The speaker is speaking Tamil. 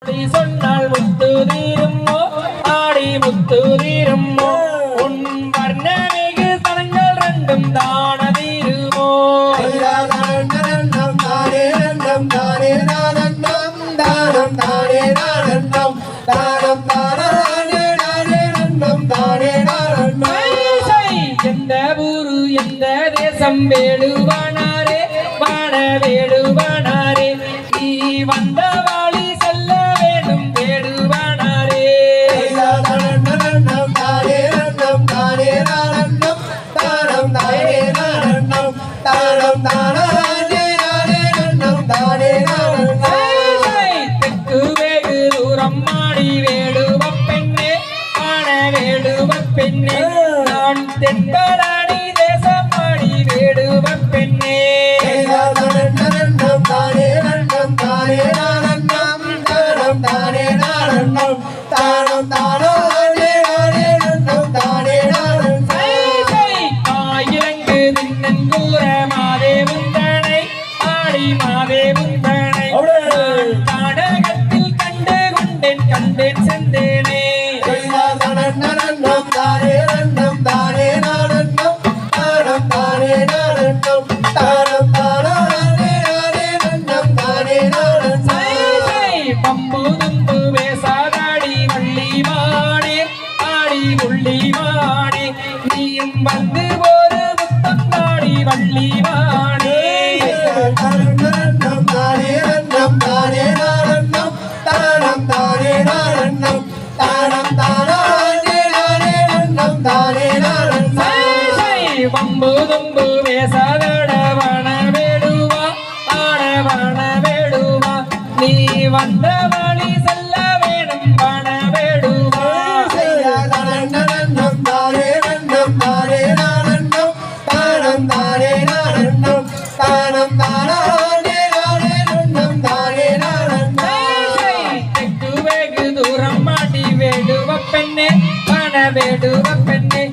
சொன்னால் முத்து தீருமோ ஆடி முத்து தீருமோ உன் வர்ணமிகு தனங்கள் ரெண்டும் தான தீருமோ தானம் தானே நன்னம் தானே நானன்னம் தானம் தானே நானன்னம் தானம் தானே நானே நன்னம் தானே நானன்னம் எந்த ஊரு எந்த தேசம் வேடுவானாரே வாட வேடுவானாரே நீ வந்த வாழி செல்ல வேண்டும் வேடுவானாரே நன்னம் தானே நன்னம் தானே நானன்னம் தானம் தானே நானன்னம் தானம் தானே நானே நன்னம் தானே நானன்னம் தெற்கு வேகு தூரம் மாடி வேடுவ பெண்ணே வாட வேடுவ பெண்ணே நான் தென்படாடி தேசம் மாடி வேடுவ பெண்ணே நன்னம் தானே நன்னம் தானே நானன்னம் தானம் தானே நானன்னம் தானம் தானே நானே நன்னம் தானே நானன்னம் ஆயிரங்கு தின்னன் கூற மாதே முந்தனை ஆடி மாதே முந்தனை நாடகத்தில் கண்டு கொண்டேன் கண்டேன் செந்தேனே நன்னம் தானே நன்னம் தானே நானன்னம் தானம் தானே நானன்னம் தானம் தானே நானே நன்னம் தானே நானன்னம் பம்பு தும்பு வேசாதாடி வள்ளி மாடே ஆடி உள்ளி மாடே நீயும் வந்து ஒரு முத்தம் தாடி வள்ளி மாடே நன்னம் தானே நன்னம் தானே நானன்னம் தானம் தானே நானன்னம் தானம் தானே நானே நன்னம் தானே நானன்னம் பம்பு தும்பு வேசாதட வன வேடுவா ஆடவன வேடுவா நீ வந்த வழி செல்ல வேணும் வன வேடுவா நன்னம் தானே நன்னம் தானே நானன்னம் தானம் தானே நானன்னம் தானம் தானே நானே நன்னம் தானே நானன்னம் தெற்கு வெகு தூரம் மாட்டி வேடுவ பெண்ணே வன வேடுவ பெண்ணே